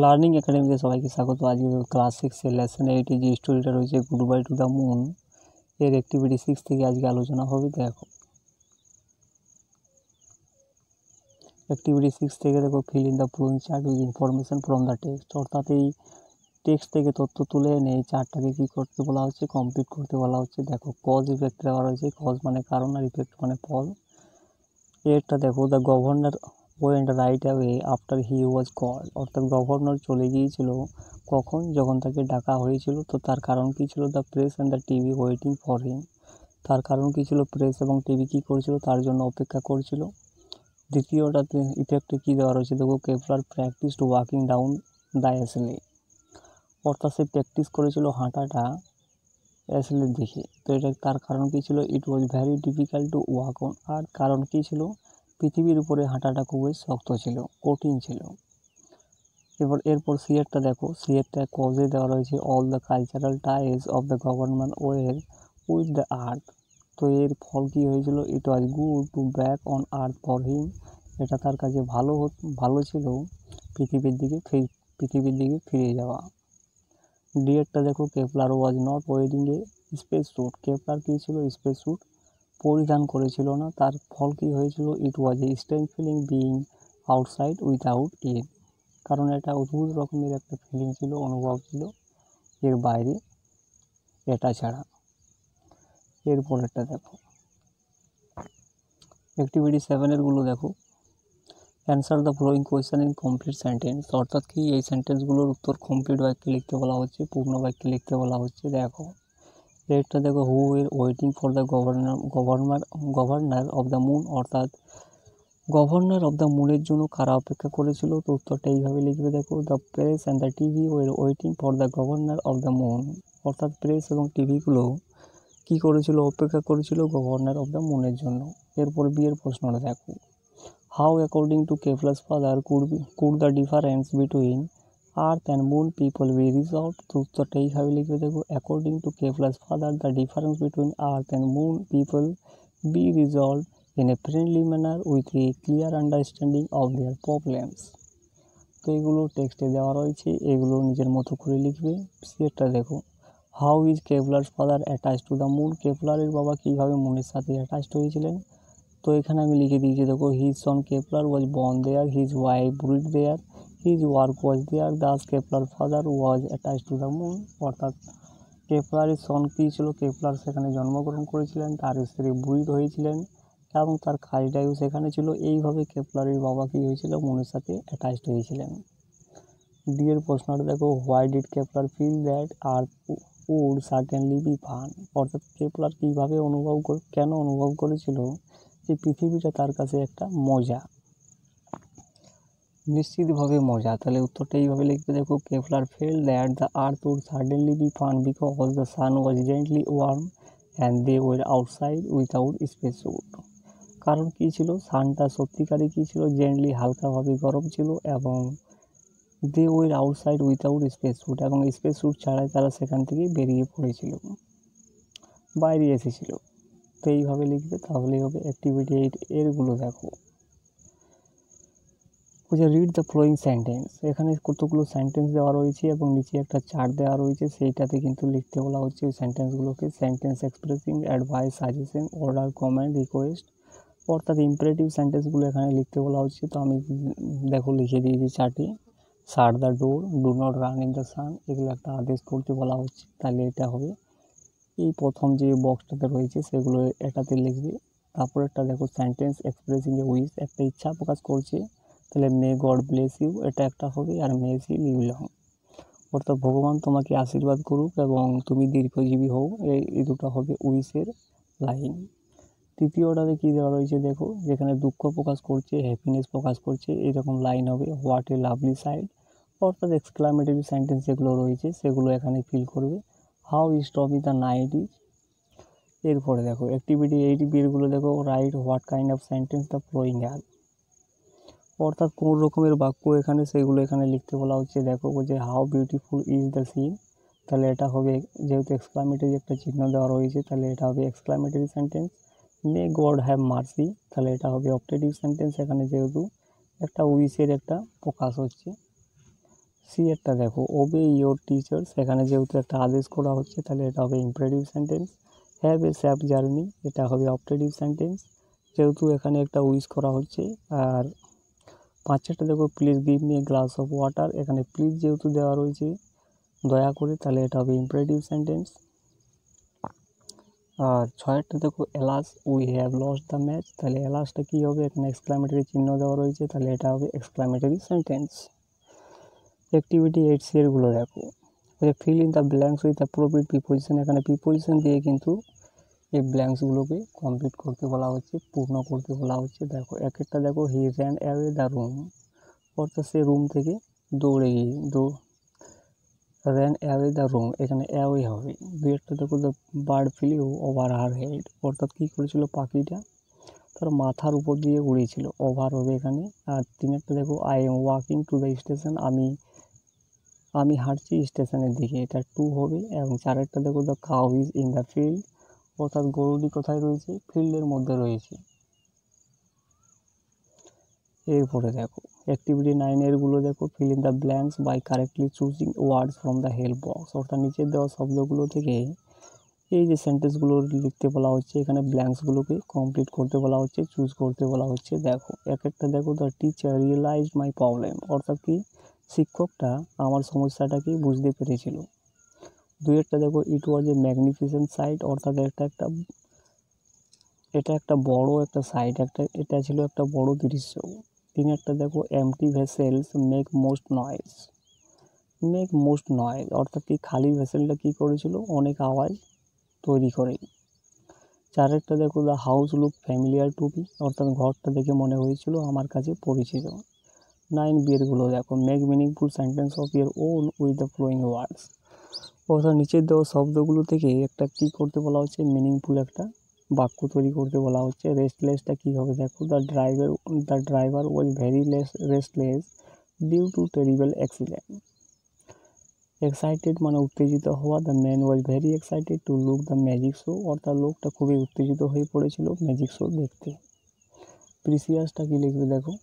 Learning একাডেমিতে সবাইকে স্বাগত। আজকে ক্লাস 6 এর লেসন 8 যে স্টোরিটা রয়েছে good bye two the moon এর অ্যাক্টিভিটি 6 থেকে আজকে আলোচনা হবে। দেখো অ্যাক্টিভিটি 6 থেকে দেখো fill in the following chart with information from the text, অর্থাৎ এই টেক্সট থেকে তথ্য তুলে এনে এই চার্টটাকে কী করতে বলা হচ্ছে, কমপ্লিট করতে বলা হচ্ছে। দেখো কজ ইফেক্ট দেওয়া রয়েছে, কজ মানে কারণ আর ইফেক্ট মানে ফল। এরটা দেখো the governor went right away after he was called, অর্থাৎ গভর্নর চলে গিয়েছিল কখন, যখন তাকে ডাকা হয়েছিল। তো তার কারণ কী ছিল? The press and the TV waiting for him, তার কারণ কী ছিল? প্রেস এবং টিভি কী করছিল? তার জন্য অপেক্ষা করছিল। দ্বিতীয়টাতে ইফেক্টে কী দেওয়া রয়েছে দেখো, Kepler practised walking down the Ashley, অর্থাৎ সে প্র্যাকটিস করেছিল হাঁটাটা অ্যাসলের দিকে। তো এটা তার কারণ কী ছিল? It was very difficult to walk on, আর কারণ কী ছিল? পৃথিবীর উপরে হাঁটাটা খুবই শক্ত ছিল, কঠিন ছিল। এরপর সিয়েরটা দেখো, সিয়েরটা কজে দেওয়া রয়েছে all the cultural ties of the government were with the earth. তো এর ফল কী হয়েছিল? It was good to back on earth for him, এটা তার কাছে ভালো ছিল পৃথিবীর দিকে ফিরে যাওয়া। ডিয়েরটা দেখো, Kepler was not wearing a space suit, Kepler কী ছিল? স্পেস স্যুট পরিধান করেছিল না। তার ফল কী হয়েছিল? It was a strange feeling being outside without it, কারণ এটা অদ্ভুত রকমের একটা ফিলিং ছিল, অনুভব ছিল এর বাইরে এটা ছাড়া। এরপরেরটা দেখো অ্যাক্টিভিটি 7-এরগুলো দেখো, answer the following question in complete sentence, অর্থাৎ কি এই সেন্টেন্সগুলোর উত্তর কমপ্লিট বাক্যে লিখতে বলা হচ্ছে, পূর্ণ বাক্যে লিখতে বলা হচ্ছে। দেখো এরটা দেখো, হু এর waiting for the governor of the moon, অর্থাৎ গভর্নর অফ দ্য মুনের জন্য কারা অপেক্ষা করেছিল? তো উত্তরটা এইভাবে লিখবে দেখো, the press and the TV war waiting for the governor of the moon, অর্থাৎ প্রেস এবং টিভিগুলো কী করেছিল? অপেক্ষা করেছিল গভর্নর অফ দ্য মুনের জন্য। এরপর বিয়ের প্রশ্নটা দেখো, how according to Kepler's father could the difference between earth and moon people be resolved. তো উত্তরটা এইভাবে লিখবে দেখো, according to Kepler's father the difference between earth and moon people be resolved in a friendly manner with a clear understanding of their problems। তো এগুলো টেক্সটে দেওয়া রয়েছে, এগুলো নিজের মতো করে লিখবে। সেটা দেখো, how is Kepler's father attach to the moon, কেপলারের বাবা কীভাবে মুনের সাথে অ্যাটাচড হয়েছিলেন? তো এখানে আমি লিখে দিয়েছি দেখো, his son Kepler was born there, his wife bred there, his work was there, thus Kepler father was attach to the moon, অর্থাৎ কেপলারের সন কী ছিল? কেপলার সেখানে জন্মগ্রহণ করেছিলেন, তার স্ত্রী ব্রিড হয়েছিলেন এবং তার কাজটাইও সেখানে ছিল। এইভাবে কেপলারের বাবা কী হয়েছিল? মুনের সাথে অ্যাটাচড হয়েছিলেন। ডিয়ের প্রশ্নটা দেখো, why did Kepler feel that earth would certainly be fun, অর্থাৎ কেপলার কেন অনুভব করেছিল যে পৃথিবীটা তার কাছে একটা মজা, নিশ্চিতভাবে মজা। তাহলে উত্তরটা এইভাবে লিখবে দেখো, Kepler fell that the earth would certainly be fun because the sun was gently warm and they were outside without space suit, কারণ কী ছিল? সানটা সত্যিকারই কী ছিল? জেন্টলি হালকাভাবে গরম ছিল এবং they were outside without space suit, এবং স্পেস স্যুট ছাড়াই তারা সেখান থেকে বেরিয়ে পড়েছিল, বাইরে এসেছিল। তো এইভাবে লিখবে, তাহলেই হবে। অ্যাক্টিভিটি 8 এরগুলো দেখো, রিড দ্য ফ্লোয়িং সেন্টেন্স, এখানে কতগুলো সেন্টেন্স দেওয়া রয়েছে এবং নিচে একটা চার্ট দেওয়া রয়েছে, সেইটাতে কিন্তু লিখতে বলা হচ্ছে ওই সেন্টেন্সগুলোকে। Sentence expressing advice, suggestion, order, comment, request, অর্থাৎ ইম্পারেটিভ সেন্টেন্সগুলো এখানে লিখতে বলা হচ্ছে। তো আমি দেখো লিখে দিয়েছি চার্টে, শাট the door, do not run in the sun, এগুলো একটা আদেশ করতে বলা হচ্ছে, তাহলে এটা হবে। এই প্রথম যে বক্সটাতে রয়েছে সেগুলো এটাতে লিখবে। তারপরেরটা দেখো, সেন্টেন্স এক্সপ্রেসিং এ উইশ, একটা ইচ্ছা প্রকাশ করছে, তাহলে মে গড ব্লেস ইউ, এটা একটা হবে। আর মে সি লিভ লং, অর্থাৎ ভগবান তোমাকে আশীর্বাদ করুক এবং তুমি দীর্ঘজীবী হও, এই দুটো হবে উইশের লাইন। তৃতীয়টাতে কী দেওয়া রয়েছে দেখো, যেখানে দুঃখ প্রকাশ করছে, হ্যাপিনেস প্রকাশ করছে, এরকম লাইন হবে, হোয়াট এ লাভলি সাইড, অর্থাৎ এক্সক্লামেটরি সেন্টেন্স যেগুলো রয়েছে সেগুলো এখানে ফিল করবে। How stormy the night is. এরপরে দেখো অ্যাক্টিভিটি 8 বিয়েরগুলো দেখো, right what kind of sentence the following are, অর্থাৎ কোন রকমের বাক্য এখানে সেগুলো এখানে লিখতে বলা হচ্ছে। দেখো যে how beautiful is the scene, তাহলে এটা হবে, যেহেতু এক্সক্লামেটরি একটা চিহ্ন দেওয়া রয়েছে তাহলে এটা হবে exclamatory sentence. May God have mercy, তাহলে এটা হবে অপটেটিভ সেন্টেন্স, এখানে যেহেতু একটা উইশের একটা প্রকাশ হচ্ছে। সি একটা দেখো, ওবে ইয়োর টিচার্স, এখানে যেহেতু একটা আদেশ করা হচ্ছে তাহলে এটা হবে imperative sentence. Have a sap journey, এটা হবে অপটেটিভ সেন্টেন্স, যেহেতু এখানে একটা উইশ করা হচ্ছে। আর 5টা দেখো, please give me a glass of water, এখানে প্লিজ যেহেতু দেওয়া রয়েছে দয়া করে, তাহলে এটা হবে ইম্পারেটিভ সেন্টেন্স। আর 6টা দেখো, alas we have lost the match, তাহলে এলাসটা কী হবে, এখানে এক্সক্লামেটরি চিহ্ন দেওয়া রয়েছে, তাহলে এটা হবে এক্সক্লামেটরি সেন্টেন্স। অ্যাক্টিভিটি 8 এরগুলো দেখো, fill in the blanks with appropriate preposition, এখানে প্রিপোজিশন দিয়ে কিন্তু এই ব্ল্যাঙ্কসগুলোকে কমপ্লিট করতে বলা হচ্ছে, পূর্ণ করতে বলা হচ্ছে। দেখো একটা দেখো, he ran away the room, অর্থাৎ সে রুম থেকে দৌড়ে গিয়ে র্যান অ্যাওয়ে দ্য রুম, এখানে অ্যাওয়ে হবে। একটা দেখো, the bird flew over her head, অর্থাৎ কী করেছিল, পাখিটা তার মাথার উপর দিয়ে উড়েছিল, ওভার হবে এখানে। আর 3একটা দেখো, I am walking to the station, আমি হাঁটছি স্টেশনের দিকে, এটা 2 হবে। এবং 4একটা দেখো, the cow is in the field, অর্থাৎ গরুটি কোথায় রয়েছে, ফিল্ডের মধ্যে রয়েছে। এরপরে দেখো অ্যাক্টিভিটি 9 এরগুলো দেখো, fill in the blanks by correctly choosing words from the help box, অর্থাৎ নিচের দেওয়া শব্দগুলো থেকে এই যে সেন্টেন্সগুলো লিখতে বলা হচ্ছে, এখানে ব্ল্যাঙ্কসগুলোকে কমপ্লিট করতে বলা হচ্ছে, চুজ করতে বলা হচ্ছে। দেখো একটা দেখো, the teacher realised my problem, অর্থাৎ কি শিক্ষকটা আমার সমস্যাটাকে বুঝতে পেরেছিল। 2একটা দেখো, ইট ওয়াজ এ ম্যাগনিফিসেন্ট সাইট, অর্থাৎ এটা একটা বড় একটা সাইট, এটা ছিল একটা বড় দৃশ্য। 3একটা দেখো, empty vessels make most noise, অর্থাৎ কি খালি ভেসেলটা কী করেছিল, অনেক আওয়াজ তৈরি করে। 4একটা দেখো, the house look familiar to me, অর্থাৎ ঘরটা দেখে মনে হয়েছিল আমার কাছে পরিচিত। 9 বিয়েরগুলো দেখো, make meaningful sentence of your own with the following words, অর্থাৎ নিচের দেওয়া শব্দগুলো থেকে একটা কী করতে বলা হচ্ছে, মিনিংফুল একটা বাক্য তৈরি করতে বলা হচ্ছে। রেস্টলেসটা কী হবে, দেখো, the driver was very restless due to terrible accident. Excited মানে উত্তেজিত হওয়া, the man was very excited to look the magic show, অর্থাৎ লোকটা খুবই উত্তেজিত হয়ে পড়েছিল ম্যাজিক শো দেখতে। প্রিসিয়াসটা কী লিখবে দেখো,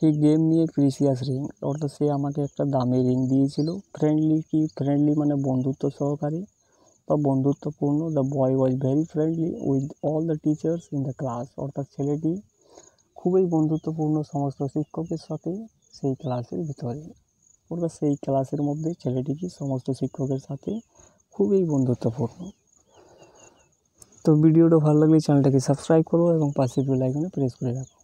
he gave me a precious ring, অর্থাৎ সে আমাকে একটা দামি রিং দিয়েছিল। ফ্রেন্ডলি মানে বন্ধুত্ব সহকারী বা বন্ধুত্বপূর্ণ, the boy was very friendly with all the teachers in the class, অর্থাৎ ছেলেটি খুবই বন্ধুত্বপূর্ণ সমস্ত শিক্ষকের সাথে সেই ক্লাসের ভিতরে, অর্থাৎ সেই ক্লাসের মধ্যে ছেলেটি কি সমস্ত শিক্ষকের সাথে খুবই বন্ধুত্বপূর্ণ। তো ভিডিওটা ভালো লাগলে চ্যানেলটাকে সাবস্ক্রাইব করো এবং পাশের বেল আইকনে প্রেস করে রাখো।